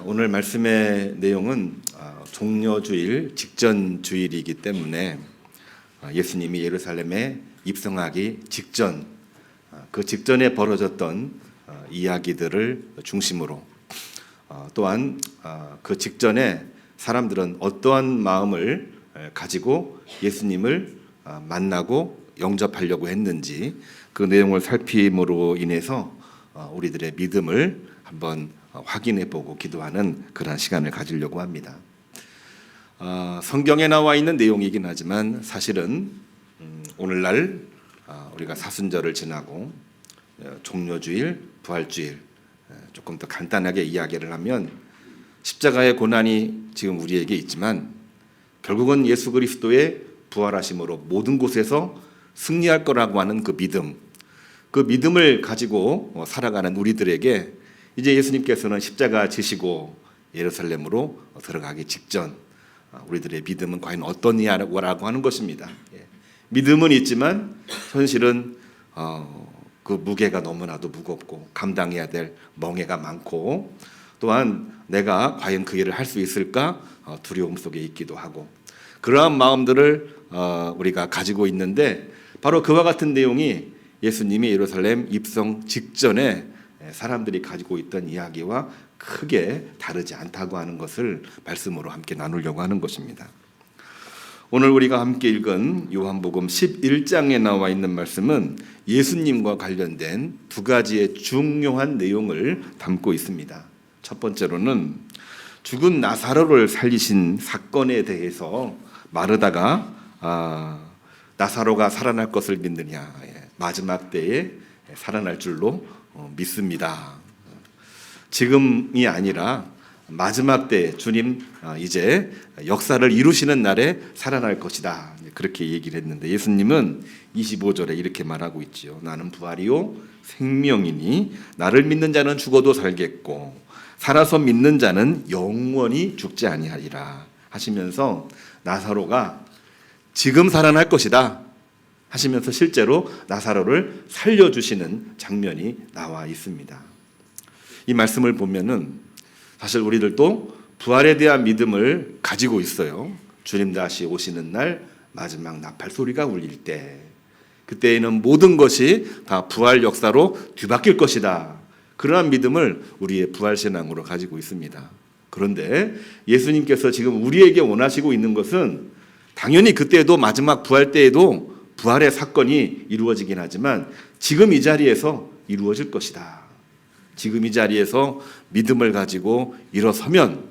오늘 말씀의 내용은 종려주일 직전 주일이기 때문에 예수님이 예루살렘에 입성하기 직전, 그 직전에 벌어졌던 이야기들을 중심으로, 또한 그 직전에 사람들은 어떠한 마음을 가지고 예수님을 만나고 영접하려고 했는지 그 내용을 살핌으로 인해서 우리들의 믿음을 한번 확인해보고 기도하는 그런 시간을 가지려고 합니다. 성경에 나와 있는 내용이긴 하지만 사실은 오늘날 우리가 사순절을 지나고 종려주일, 부활주일 조금 더 간단하게 이야기를 하면 십자가의 고난이 지금 우리에게 있지만 결국은 예수 그리스도의 부활하심으로 모든 곳에서 승리할 거라고 하는 그 믿음을 가지고 살아가는 우리들에게 이제 예수님께서는 십자가 지시고 예루살렘으로 들어가기 직전 우리들의 믿음은 과연 어떠냐라고 하는 것입니다. 믿음은 있지만 현실은 그 무게가 너무나도 무겁고 감당해야 될 멍해가 많고 또한 내가 과연 그 일을 할 수 있을까 두려움 속에 있기도 하고 그러한 마음들을 우리가 가지고 있는데 바로 그와 같은 내용이 예수님이 예루살렘 입성 직전에 사람들이 가지고 있던 이야기와 크게 다르지 않다고 하는 것을 말씀으로 함께 나누려고 하는 것입니다. 오늘 우리가 함께 읽은 요한복음 11장에 나와 있는 말씀은 예수님과 관련된 두 가지의 중요한 내용을 담고 있습니다. 첫 번째로는 죽은 나사로를 살리신 사건에 대해서 마르다가 나사로가 살아날 것을 믿느냐, 마지막 때에 살아날 줄로 믿습니다. 지금이 아니라 마지막 때 주님 이제 역사를 이루시는 날에 살아날 것이다. 그렇게 얘기를 했는데 예수님은 25절에 이렇게 말하고 있지요. 나는 부활이요 생명이니 나를 믿는 자는 죽어도 살겠고 살아서 믿는 자는 영원히 죽지 아니하리라 하시면서 나사로가 지금 살아날 것이다 하시면서 실제로 나사로를 살려주시는 장면이 나와 있습니다. 이 말씀을 보면은 사실 우리들도 부활에 대한 믿음을 가지고 있어요. 주님 다시 오시는 날 마지막 나팔 소리가 울릴 때 그때에는 모든 것이 다 부활 역사로 뒤바뀔 것이다. 그러한 믿음을 우리의 부활 신앙으로 가지고 있습니다. 그런데 예수님께서 지금 우리에게 원하시고 있는 것은 당연히 그때에도 마지막 부활 때에도 부활의 사건이 이루어지긴 하지만 지금 이 자리에서 이루어질 것이다. 지금 이 자리에서 믿음을 가지고 일어서면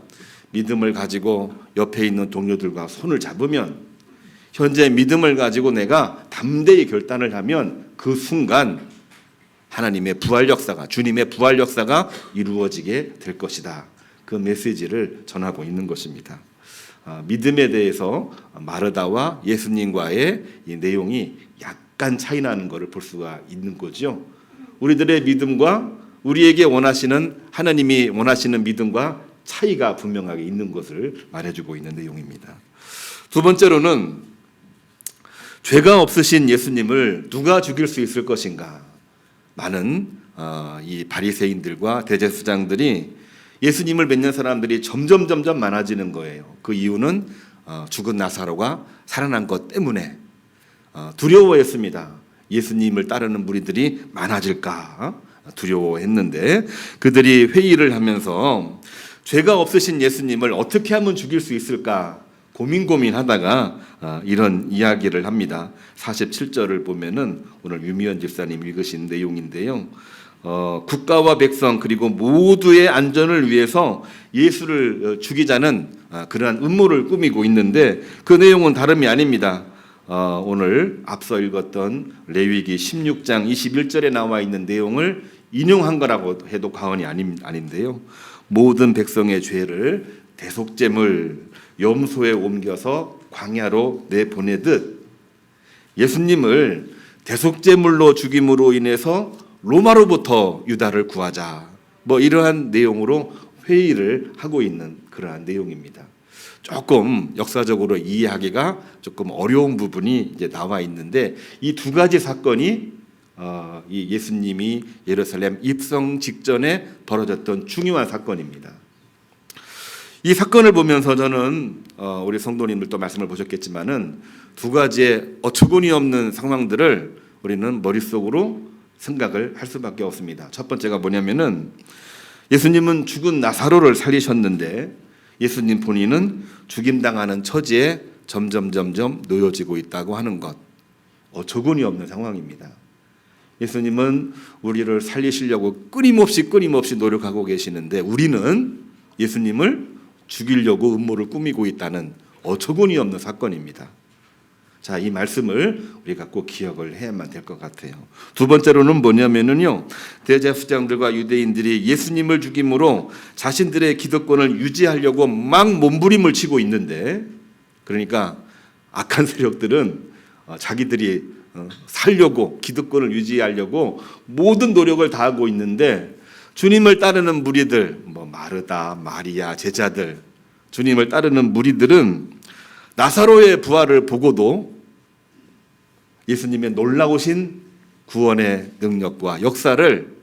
믿음을 가지고 옆에 있는 동료들과 손을 잡으면 현재 믿음을 가지고 내가 담대히 결단을 하면 그 순간 하나님의 부활 역사가 주님의 부활 역사가 이루어지게 될 것이다. 그 메시지를 전하고 있는 것입니다. 믿음에 대해서 마르다와 예수님과의 이 내용이 약간 차이 나는 것을 볼 수가 있는 거죠. 우리들의 믿음과 우리에게 원하시는 하나님이 원하시는 믿음과 차이가 분명하게 있는 것을 말해주고 있는 내용입니다. 두 번째로는 죄가 없으신 예수님을 누가 죽일 수 있을 것인가? 많은 이 바리새인들과 대제사장들이 예수님을 믿는 사람들이 점점 많아지는 거예요. 그 이유는 죽은 나사로가 살아난 것 때문에 두려워했습니다. 예수님을 따르는 무리들이 많아질까 두려워했는데 그들이 회의를 하면서 죄가 없으신 예수님을 어떻게 하면 죽일 수 있을까 고민하다가 이런 이야기를 합니다. 47절을 보면은 오늘 유미연 집사님 읽으신 내용인데요. 국가와 백성 그리고 모두의 안전을 위해서 예수를 죽이자는 그러한 음모를 꾸미고 있는데 그 내용은 다름이 아닙니다. 오늘 앞서 읽었던 레위기 16장 21절에 나와 있는 내용을 인용한 거라고 해도 과언이 아닌데요. 모든 백성의 죄를 대속제물 염소에 옮겨서 광야로 내보내듯 예수님을 대속제물로 죽임으로 인해서 로마로부터 유다를 구하자. 이러한 내용으로 회의를 하고 있는 그러한 내용입니다. 조금 역사적으로 이해하기가 조금 어려운 부분이 이제 나와 있는데 이 두 가지 사건이 이 예수님이 예루살렘 입성 직전에 벌어졌던 중요한 사건입니다. 이 사건을 보면서 저는 우리 성도님들도 말씀을 보셨겠지만은 두 가지의 어처구니 없는 상황들을 우리는 머릿속으로 생각을 할 수밖에 없습니다. 첫 번째가 뭐냐면은 예수님은 죽은 나사로를 살리셨는데 예수님 본인은 죽임당하는 처지에 점점 놓여지고 있다고 하는 것, 어처구니 없는 상황입니다. 예수님은 우리를 살리시려고 끊임없이 노력하고 계시는데 우리는 예수님을 죽이려고 음모를 꾸미고 있다는 어처구니 없는 사건입니다. 자, 이 말씀을 우리가 꼭 기억을 해야만 될 것 같아요. 두 번째로는 뭐냐면은요, 대제사장들과 유대인들이 예수님을 죽임으로 자신들의 기득권을 유지하려고 막 몸부림을 치고 있는데, 그러니까 악한 세력들은 자기들이 살려고 기득권을 유지하려고 모든 노력을 다하고 있는데 주님을 따르는 무리들, 마르다, 마리아, 제자들, 주님을 따르는 무리들은 나사로의 부활을 보고도 예수님의 놀라우신 구원의 능력과 역사를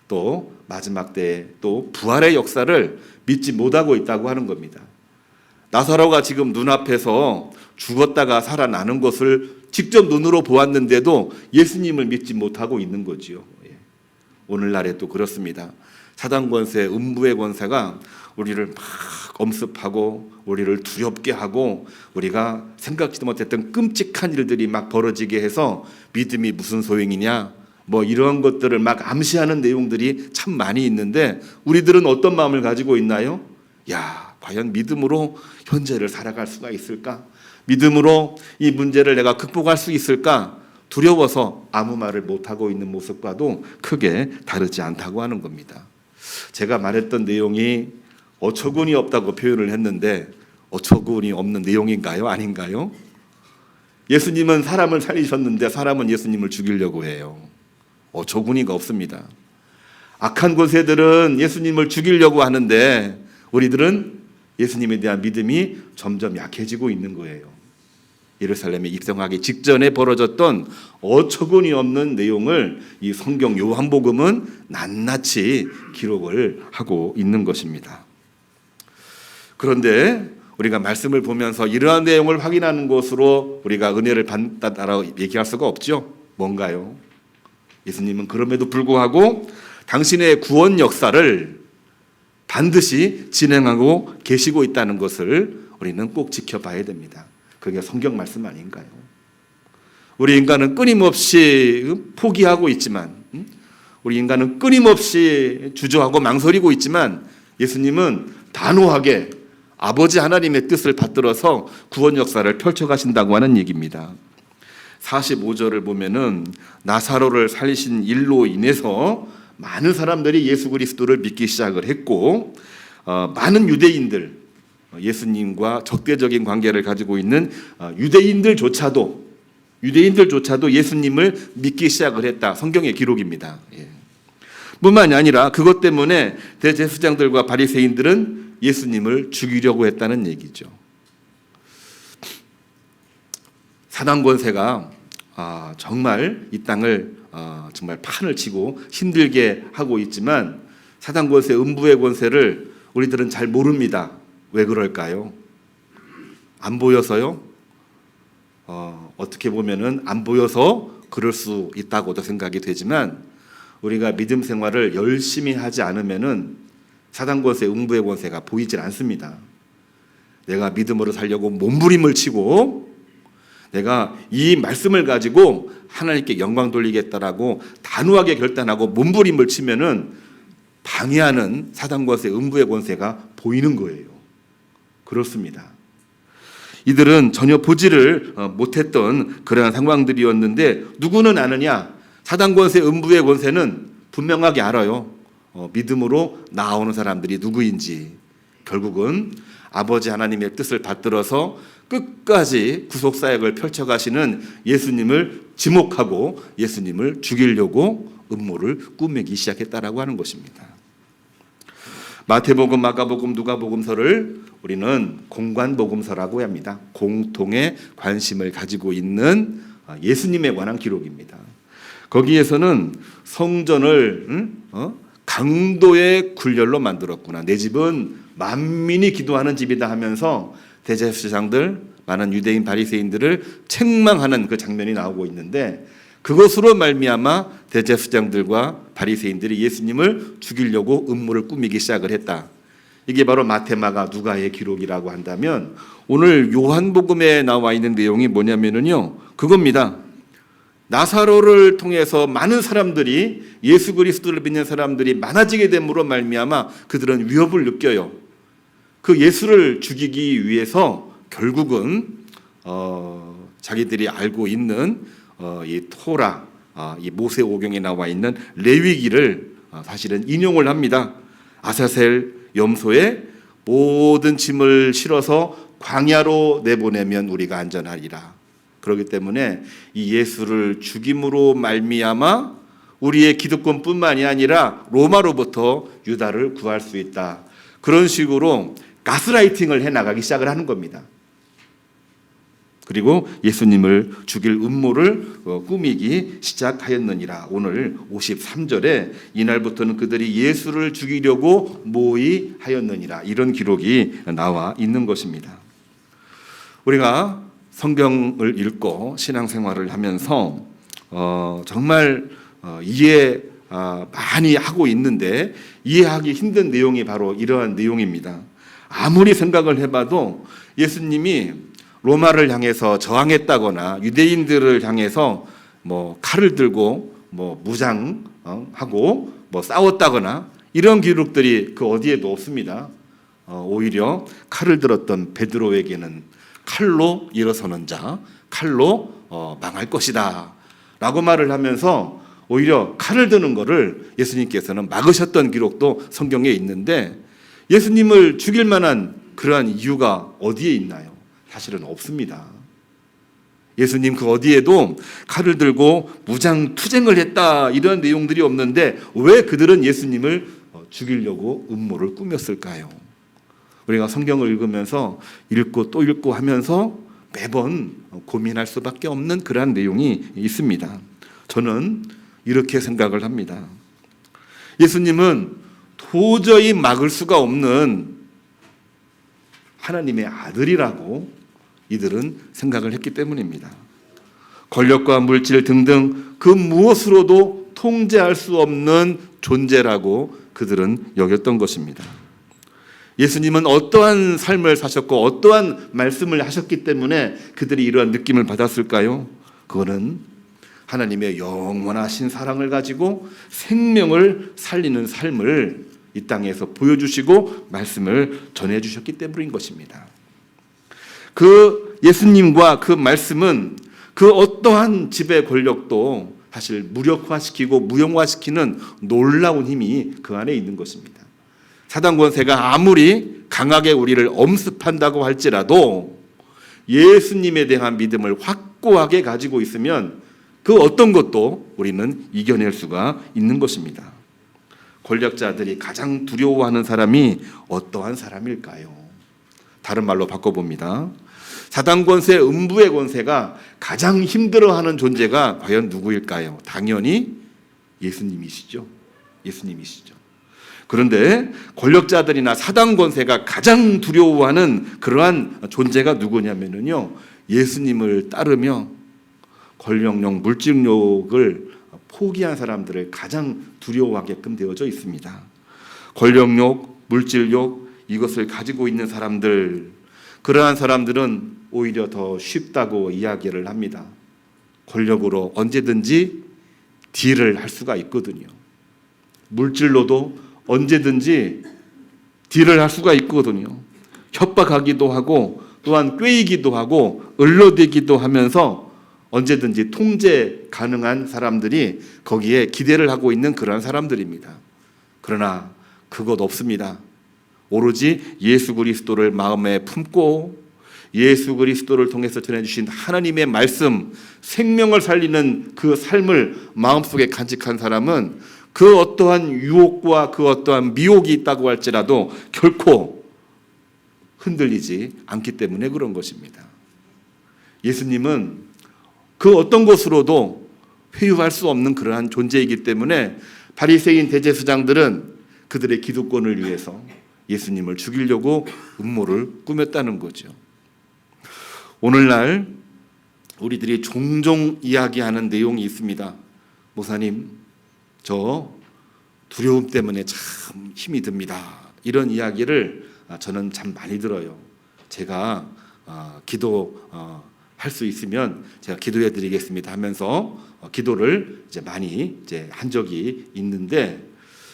또 마지막 때에 또 부활의 역사를 믿지 못하고 있다고 하는 겁니다. 나사로가 지금 눈앞에서 죽었다가 살아나는 것을 직접 눈으로 보았는데도 예수님을 믿지 못하고 있는 거지요. 오늘날에 또 그렇습니다. 사단 권세, 음부의 권세가 우리를 막 엄습하고 우리를 두렵게 하고 우리가 생각지도 못했던 끔찍한 일들이 막 벌어지게 해서 믿음이 무슨 소용이냐 이런 것들을 막 암시하는 내용들이 참 많이 있는데 우리들은 어떤 마음을 가지고 있나요? 과연 믿음으로 현재를 살아갈 수가 있을까? 믿음으로 이 문제를 내가 극복할 수 있을까? 두려워서 아무 말을 못하고 있는 모습과도 크게 다르지 않다고 하는 겁니다. 제가 말했던 내용이 어처구니 없다고 표현을 했는데 어처구니 없는 내용인가요? 아닌가요? 예수님은 사람을 살리셨는데 사람은 예수님을 죽이려고 해요. 어처구니가 없습니다. 악한 권세들은 예수님을 죽이려고 하는데 우리들은 예수님에 대한 믿음이 점점 약해지고 있는 거예요. 예루살렘에 입성하기 직전에 벌어졌던 어처구니 없는 내용을 이 성경 요한복음은 낱낱이 기록을 하고 있는 것입니다. 그런데 우리가 말씀을 보면서 이러한 내용을 확인하는 것으로 우리가 은혜를 받는다라고 얘기할 수가 없죠. 뭔가요? 예수님은 그럼에도 불구하고 당신의 구원 역사를 반드시 진행하고 계시고 있다는 것을 우리는 꼭 지켜봐야 됩니다. 그게 성경 말씀 아닌가요? 우리 인간은 끊임없이 포기하고 있지만, 우리 인간은 끊임없이 주저하고 망설이고 있지만 예수님은 단호하게 아버지 하나님의 뜻을 받들어서 구원 역사를 펼쳐가신다고 하는 얘기입니다. 45절을 보면은 나사로를 살리신 일로 인해서 많은 사람들이 예수 그리스도를 믿기 시작을 했고 많은 유대인들, 예수님과 적대적인 관계를 가지고 있는 유대인들조차도 예수님을 믿기 시작을 했다. 성경의 기록입니다. 뿐만이 아니라 그것 때문에 대제사장들과 바리새인들은 예수님을 죽이려고 했다는 얘기죠. 사단 권세가 정말 이 땅을 정말 판을 치고 힘들게 하고 있지만 사단 권세, 음부의 권세를 우리들은 잘 모릅니다. 왜 그럴까요? 안 보여서요? 어떻게 보면은 안 보여서 그럴 수 있다고도 생각이 되지만 우리가 믿음 생활을 열심히 하지 않으면은 사단 권세, 음부의 권세가 보이질 않습니다. 내가 믿음으로 살려고 몸부림을 치고 내가 이 말씀을 가지고 하나님께 영광 돌리겠다라고 단호하게 결단하고 몸부림을 치면은 방해하는 사단 권세, 음부의 권세가 보이는 거예요. 그렇습니다. 이들은 전혀 보지를 못했던 그러한 상황들이었는데 누구는 아느냐? 사단 권세, 음부의 권세는 분명하게 알아요. 믿음으로 나아오는 사람들이 누구인지. 결국은 아버지 하나님의 뜻을 받들어서 끝까지 구속사역을 펼쳐가시는 예수님을 지목하고 예수님을 죽이려고 음모를 꾸미기 시작했다라고 하는 것입니다. 마태복음, 마가복음, 누가복음서를 우리는 공관복음서라고 합니다. 공통의 관심을 가지고 있는 예수님에 관한 기록입니다. 거기에서는 성전을 강도의 굴열로 만들었구나. 내 집은 만민이 기도하는 집이다 하면서 대제사장들, 많은 유대인 바리새인들을 책망하는 그 장면이 나오고 있는데, 그것으로 말미암아 대제사장들과 바리새인들이 예수님을 죽이려고 음모를 꾸미기 시작을 했다. 이게 바로 마태, 마가, 누가의 기록이라고 한다면, 오늘 요한복음에 나와 있는 내용이 뭐냐면요, 그겁니다. 나사로를 통해서 많은 사람들이, 예수 그리스도를 믿는 사람들이 많아지게 됨으로 말미암아 그들은 위협을 느껴요. 그 예수를 죽이기 위해서 결국은 자기들이 알고 있는 이 토라, 이 모세오경에 나와 있는 레위기를 사실은 인용을 합니다. 아사셀 염소에 모든 짐을 실어서 광야로 내보내면 우리가 안전하리라. 그렇기 때문에 이 예수를 죽임으로 말미암아 우리의 기득권뿐만이 아니라 로마로부터 유다를 구할 수 있다. 그런 식으로 가스라이팅을 해나가기 시작을 하는 겁니다. 그리고 예수님을 죽일 음모를 꾸미기 시작하였느니라. 오늘 53절에 이날부터는 그들이 예수를 죽이려고 모의하였느니라. 이런 기록이 나와 있는 것입니다. 우리가 성경을 읽고 신앙생활을 하면서 정말 이해 많이 하고 있는데 이해하기 힘든 내용이 바로 이러한 내용입니다. 아무리 생각을 해봐도 예수님이 로마를 향해서 저항했다거나 유대인들을 향해서 뭐 칼을 들고 뭐 무장하고 뭐 싸웠다거나 이런 기록들이 그 어디에도 없습니다. 오히려 칼을 들었던 베드로에게는 칼로 일어서는 자, 칼로 망할 것이다 라고 말을 하면서 오히려 칼을 드는 것을 예수님께서는 막으셨던 기록도 성경에 있는데, 예수님을 죽일 만한 그러한 이유가 어디에 있나요? 사실은 없습니다. 예수님 그 어디에도 칼을 들고 무장투쟁을 했다 이런 내용들이 없는데 왜 그들은 예수님을 죽이려고 음모를 꾸몄을까요? 우리가 성경을 읽으면서 읽고 또 읽고 하면서 매번 고민할 수밖에 없는 그러한 내용이 있습니다. 저는 이렇게 생각을 합니다. 예수님은 도저히 막을 수가 없는 하나님의 아들이라고 이들은 생각을 했기 때문입니다. 권력과 물질 등등 그 무엇으로도 통제할 수 없는 존재라고 그들은 여겼던 것입니다. 예수님은 어떠한 삶을 사셨고 어떠한 말씀을 하셨기 때문에 그들이 이러한 느낌을 받았을까요? 그거는 하나님의 영원하신 사랑을 가지고 생명을 살리는 삶을 이 땅에서 보여주시고 말씀을 전해주셨기 때문인 것입니다. 그 예수님과 그 말씀은 그 어떠한 지배 권력도 사실 무력화시키고 무용화시키는 놀라운 힘이 그 안에 있는 것입니다. 사단 권세가 아무리 강하게 우리를 엄습한다고 할지라도 예수님에 대한 믿음을 확고하게 가지고 있으면 그 어떤 것도 우리는 이겨낼 수가 있는 것입니다. 권력자들이 가장 두려워하는 사람이 어떠한 사람일까요? 다른 말로 바꿔봅니다. 사단 권세, 음부의 권세가 가장 힘들어하는 존재가 과연 누구일까요? 당연히 예수님이시죠. 예수님이시죠. 그런데 권력자들이나 사단 권세가 가장 두려워하는 그러한 존재가 누구냐면요, 예수님을 따르며 권력욕, 물질욕을 포기한 사람들을 가장 두려워하게끔 되어져 있습니다. 권력욕, 물질욕 이것을 가지고 있는 사람들, 그러한 사람들은 오히려 더 쉽다고 이야기를 합니다. 권력으로 언제든지 딜을 할 수가 있거든요. 물질로도 언제든지 딜을 할 수가 있거든요. 협박하기도 하고 또한 꾀이기도 하고 을러대기도 하면서 언제든지 통제 가능한 사람들이 거기에 기대를 하고 있는 그러한 사람들입니다. 그러나 그것 없습니다. 오로지 예수 그리스도를 마음에 품고 예수 그리스도를 통해서 전해주신 하나님의 말씀, 생명을 살리는 그 삶을 마음속에 간직한 사람은 그 어떠한 유혹과 그 어떠한 미혹이 있다고 할지라도 결코 흔들리지 않기 때문에 그런 것입니다. 예수님은 그 어떤 것으로도 회유할 수 없는 그러한 존재이기 때문에 바리새인 대제사장들은 그들의 기득권을 위해서 예수님을 죽이려고 음모를 꾸몄다는 거죠. 오늘날 우리들이 종종 이야기하는 내용이 있습니다. 목사님, 저 두려움 때문에 참 힘이 듭니다. 이런 이야기를 저는 참 많이 들어요. 제가 기도할 수 있으면 제가 기도해 드리겠습니다 하면서 기도를 이제 많이 한 적이 있는데,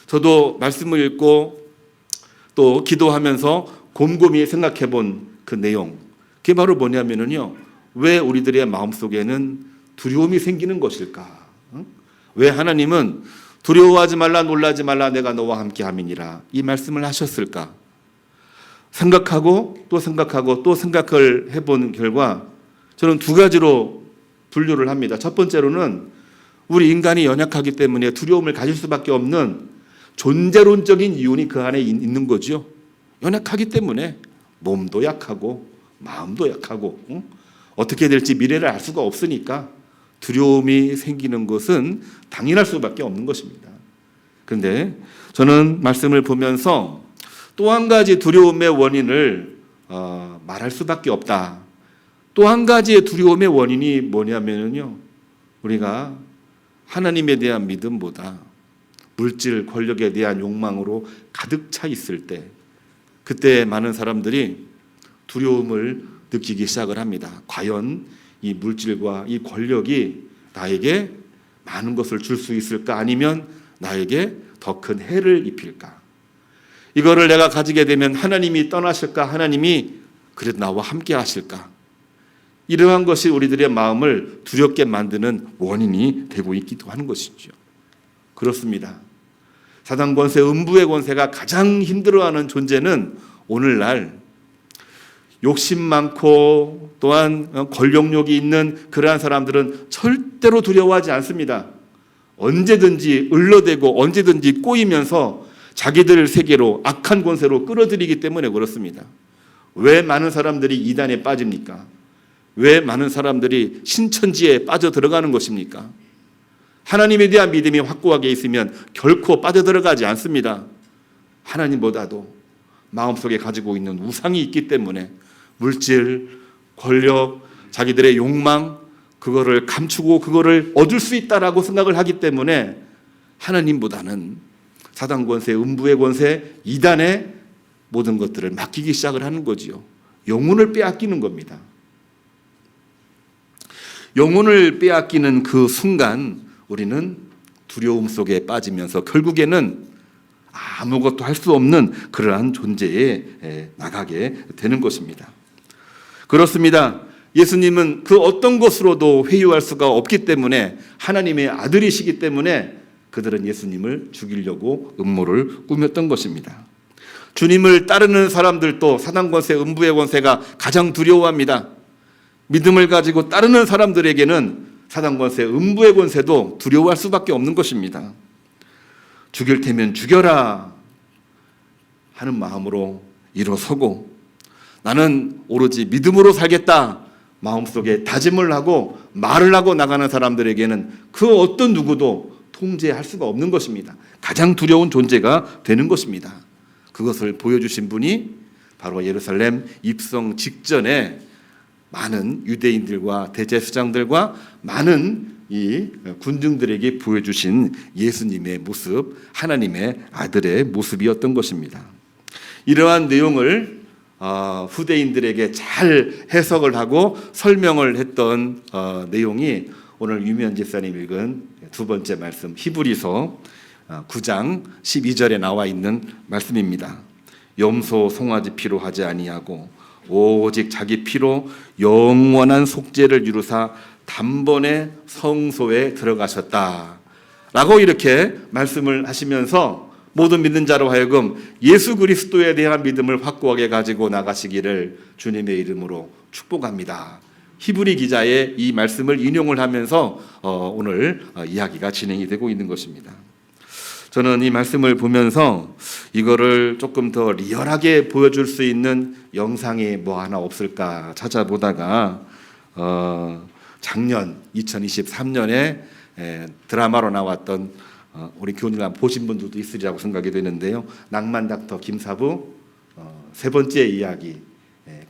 저도 말씀을 읽고 또 기도하면서 곰곰이 생각해 본 그 내용, 그게 바로 뭐냐면요, 왜 우리들의 마음속에는 두려움이 생기는 것일까? 왜 하나님은 두려워하지 말라, 놀라지 말라, 내가 너와 함께 함이니라, 이 말씀을 하셨을까? 생각하고 또 생각하고 또 생각을 해본 결과 저는 두 가지로 분류를 합니다. 첫 번째로는 우리 인간이 연약하기 때문에 두려움을 가질 수밖에 없는 존재론적인 이유는 그 안에 있는 거죠. 연약하기 때문에 몸도 약하고 마음도 약하고 어떻게 될지 미래를 알 수가 없으니까 두려움이 생기는 것은 당연할 수밖에 없는 것입니다. 그런데 저는 말씀을 보면서 또 한 가지 두려움의 원인을 말할 수밖에 없다. 또 한 가지의 두려움의 원인이 뭐냐면요, 우리가 하나님에 대한 믿음보다 물질, 권력에 대한 욕망으로 가득 차 있을 때, 그때 많은 사람들이 두려움을 느끼기 시작을 합니다. 과연 이 물질과 이 권력이 나에게 많은 것을 줄 수 있을까? 아니면 나에게 더 큰 해를 입힐까? 이거를 내가 가지게 되면 하나님이 떠나실까? 하나님이 그래도 나와 함께 하실까? 이러한 것이 우리들의 마음을 두렵게 만드는 원인이 되고 있기도 하는 것이죠. 그렇습니다. 사단 권세, 음부의 권세가 가장 힘들어하는 존재는 오늘날 욕심 많고 또한 권력욕이 있는 그러한 사람들은 절대로 두려워하지 않습니다. 언제든지 을러대고 언제든지 꼬이면서 자기들 세계로, 악한 권세로 끌어들이기 때문에 그렇습니다. 왜 많은 사람들이 이단에 빠집니까? 왜 많은 사람들이 신천지에 빠져 들어가는 것입니까? 하나님에 대한 믿음이 확고하게 있으면 결코 빠져들어가지 않습니다. 하나님보다도 마음속에 가지고 있는 우상이 있기 때문에 물질, 권력, 자기들의 욕망, 그거를 감추고 그거를 얻을 수 있다라고 생각을 하기 때문에 하나님보다는 사단 권세, 음부의 권세, 이단의 모든 것들을 맡기기 시작을 하는 거지요. 영혼을 빼앗기는 겁니다. 영혼을 빼앗기는 그 순간 우리는 두려움 속에 빠지면서 결국에는 아무것도 할 수 없는 그러한 존재에 나가게 되는 것입니다. 그렇습니다. 예수님은 그 어떤 것으로도 회유할 수가 없기 때문에, 하나님의 아들이시기 때문에 그들은 예수님을 죽이려고 음모를 꾸몄던 것입니다. 주님을 따르는 사람들도 사단 권세, 음부의 권세가 가장 두려워합니다. 믿음을 가지고 따르는 사람들에게는 사단 권세, 음부의 권세도 두려워할 수밖에 없는 것입니다. 죽일 테면 죽여라 하는 마음으로 일어서고, 나는 오로지 믿음으로 살겠다 마음속에 다짐을 하고 말을 하고 나가는 사람들에게는 그 어떤 누구도 통제할 수가 없는 것입니다. 가장 두려운 존재가 되는 것입니다. 그것을 보여주신 분이 바로 예루살렘 입성 직전에 많은 유대인들과 대제사장들과 많은 이 군중들에게 보여주신 예수님의 모습, 하나님의 아들의 모습이었던 것입니다. 이러한 내용을 후대인들에게 잘 해석을 하고 설명을 했던 내용이 오늘 유미연 집사님 읽은 두 번째 말씀, 히브리서 9장 12절에 나와 있는 말씀입니다. 염소 송아지 피로 하지 아니하고 오직 자기 피로 영원한 속죄를 이루사 단번에 성소에 들어가셨다 라고 이렇게 말씀을 하시면서 모든 믿는 자로 하여금 예수 그리스도에 대한 믿음을 확고하게 가지고 나가시기를 주님의 이름으로 축복합니다. 히브리 기자의 이 말씀을 인용을 하면서 오늘 이야기가 진행이 되고 있는 것입니다. 저는 이 말씀을 보면서 이거를 조금 더 리얼하게 보여줄 수 있는 영상이 뭐 하나 없을까 찾아보다가 작년 2023년에 드라마로 나왔던 우리 교우님 보신 분들도 있으리라고 생각이 되는데요. 낭만 닥터 김사부 세 번째 이야기,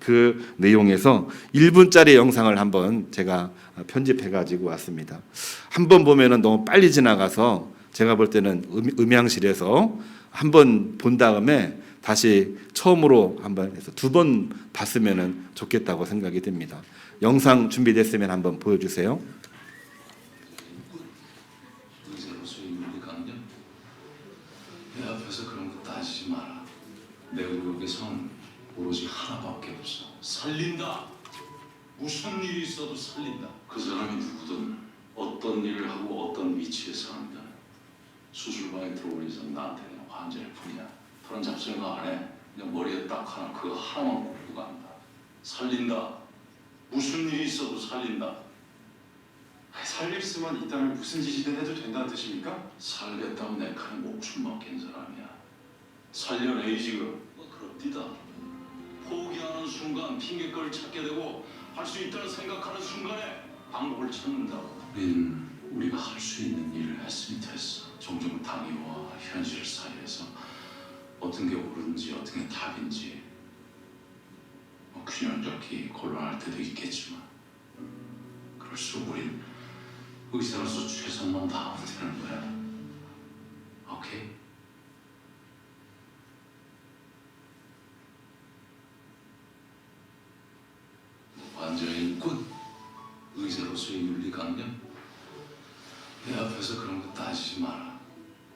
그 내용에서 1분짜리 영상을 한번 제가 편집해 가지고 왔습니다. 한번 보면은 너무 빨리 지나가서 제가 볼 때는 음향실에서 한번 본 다음에 다시 처음으로 한번 해서 2번 봤으면 좋겠다고 생각이 됩니다. 영상 준비됐으면 한번 보여주세요. 의사로서의 윤리관념? 내 앞에서 그런 거 따지지 마라. 내 의혹에선 오로지 하나밖에 없어. 살린다. 무슨 일이 있어도 살린다. 그 사람이 누구든 어떤 일을 하고 어떤 위치에 사는다. 수술방에 들어오기 전 나한테 그냥 환자일 뿐이야. 다른 잡생각 안 해. 그냥 머리에 딱 하나 그거 하나만 꽂고 간다. 살린다. 무슨 일이 있어도 살린다. 살릴 수만 있다면 무슨 짓이든 해도 된다는 뜻입니까? 살겠다면 내 칼에 목숨 맡긴 사람이야. 살려내 지금. 그럽디다. 포기하는 순간 핑계거리를 찾게 되고 할 수 있다는 생각하는 순간에 방법을 찾는다고. 우리가 할 수 있는 일을 했으면 됐어. 종종 당위와 현실 사이에서 어떤 게 옳은지 어떤 게 답인지 균형잡기 곤란할 때도 있겠지만 그럴수록 우린 의사로서 최선만 다하면 되는 거야. 오케이? 무반전인꾼, 의사로서의 윤리관념. 내 앞에서 그런 거 따지지 마라.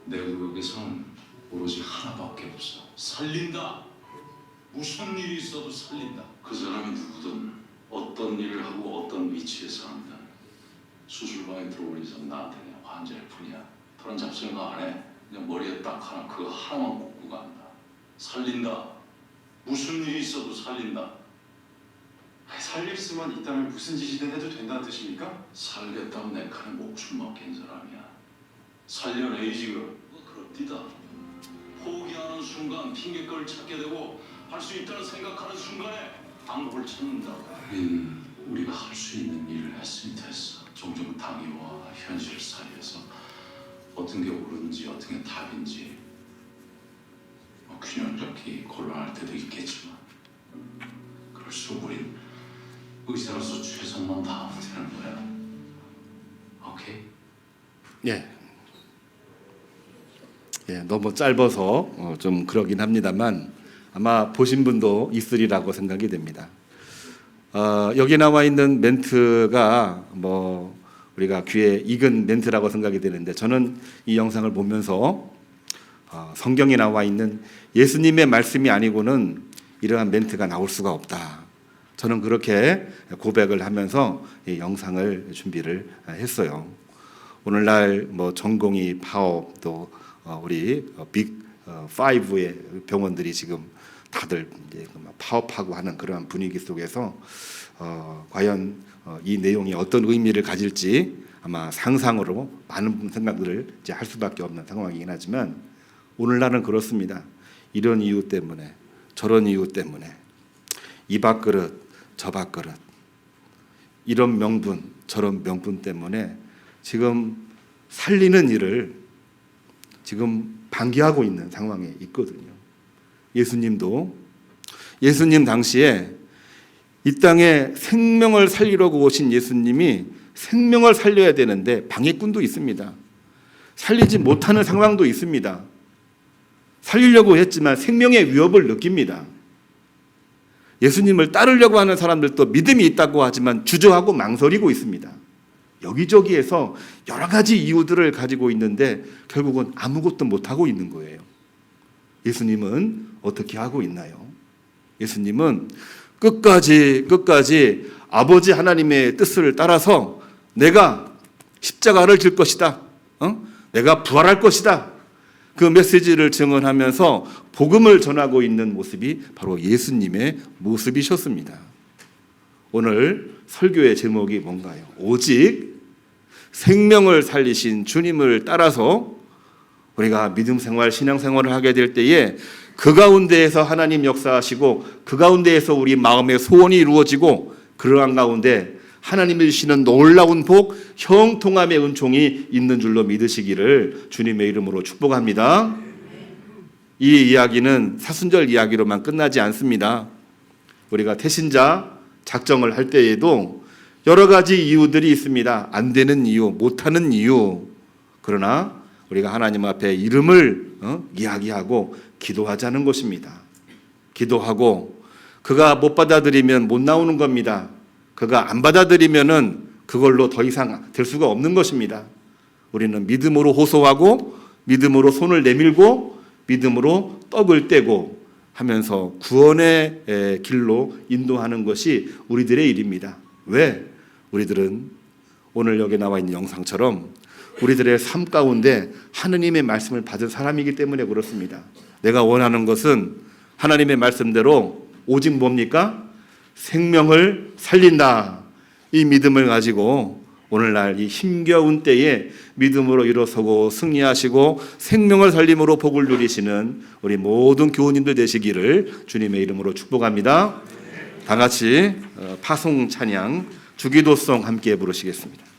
내 의혹에선 오로지 하나밖에 없어. 살린다. 무슨 일이 있어도 살린다. 그 사람이 누구든 어떤 일을 하고 어떤 위치에 사는다. 수술방에 들어오기 전 나한테 그냥 환자일 뿐이야. 다른 잡생각 안 해. 그냥 머리에 딱 하나 그거 하나만 꽂고 간다. 살린다. 무슨 일이 있어도 살린다. 살릴 수만 있다면 무슨 짓이든 해도 된다는 뜻입니까? 살겠다면 내 칼에 목숨 맡긴 사람이야. 살려내 지금. 그럽디다. 포기하는 순간 핑계거리를 찾게 되고 할 수 있다는 생각하는 순간에 방법을 찾는다고. 우리가 할 수 있는 일을 했으면 됐어. 종종 당위와 현실 사이에서 어떤 게 옳은지 어떤 게 답인지 균형잡기 곤란할 때도 있겠지만 그럴수록 우린 의사로서 최선만 다하면 되는 거야. 오케이? 너무 짧아서 좀 그러긴 합니다만 아마 보신 분도 있으리라고 생각이 됩니다. 여기 나와 있는 멘트가 뭐 우리가 귀에 익은 멘트라고 생각이 되는데 저는 이 영상을 보면서 성경에 나와 있는 예수님의 말씀이 아니고는 이러한 멘트가 나올 수가 없다. 저는 그렇게 고백을 하면서 이 영상을 준비를 했어요. 오늘날 뭐 전공의 파업 또 우리 빅 5의 병원들이 지금 다들 이제 파업하고 하는 그런 분위기 속에서 과연 이 내용이 어떤 의미를 가질지 아마 상상으로 많은 생각들을 이제 할 수밖에 없는 상황이긴 하지만 오늘날은 그렇습니다. 이런 이유 때문에 저런 이유 때문에 이 밥그릇 저 밥그릇 이런 명분 저런 명분 때문에 지금 살리는 일을 지금 방기하고 있는 상황에 있거든요. 예수님 당시에 이 땅에 생명을 살리려고 오신 예수님이 생명을 살려야 되는데 방해꾼도 있습니다. 살리지 못하는 상황도 있습니다. 살리려고 했지만 생명의 위협을 느낍니다. 예수님을 따르려고 하는 사람들도 믿음이 있다고 하지만 주저하고 망설이고 있습니다. 여기저기에서 여러 가지 이유들을 가지고 있는데 결국은 아무것도 못하고 있는 거예요. 예수님은 어떻게 하고 있나요? 예수님은 끝까지 아버지 하나님의 뜻을 따라서 내가 십자가를 질 것이다. 내가 부활할 것이다. 그 메시지를 증언하면서 복음을 전하고 있는 모습이 바로 예수님의 모습이셨습니다. 오늘 설교의 제목이 뭔가요? 오직 생명을 살리신 주님을 따라서 우리가 믿음 생활, 신앙 생활을 하게 될 때에 그 가운데에서 하나님 역사하시고 그 가운데에서 우리 마음의 소원이 이루어지고 그러한 가운데 하나님이 주시는 놀라운 복, 형통함의 은총이 있는 줄로 믿으시기를 주님의 이름으로 축복합니다. 이 이야기는 사순절 이야기로만 끝나지 않습니다. 우리가 태신자 작정을 할 때에도 여러 가지 이유들이 있습니다. 안 되는 이유, 못하는 이유. 그러나 우리가 하나님 앞에 이름을 이야기하고 기도하자는 것입니다. 기도하고 그가 못 받아들이면 못 나오는 겁니다. 그가 안 받아들이면은 그걸로 더 이상 될 수가 없는 것입니다. 우리는 믿음으로 호소하고 믿음으로 손을 내밀고 믿음으로 떡을 떼고 하면서 구원의 길로 인도하는 것이 우리들의 일입니다. 왜? 우리들은 오늘 여기 나와 있는 영상처럼 우리들의 삶 가운데 하느님의 말씀을 받은 사람이기 때문에 그렇습니다. 내가 원하는 것은 하나님의 말씀대로 오직 뭡니까? 생명을 살린다. 이 믿음을 가지고 오늘날 이 힘겨운 때에 믿음으로 일어서고 승리하시고 생명을 살림으로 복을 누리시는 우리 모든 교우님들 되시기를 주님의 이름으로 축복합니다. 다 같이 파송 찬양 주기도송 함께 부르시겠습니다.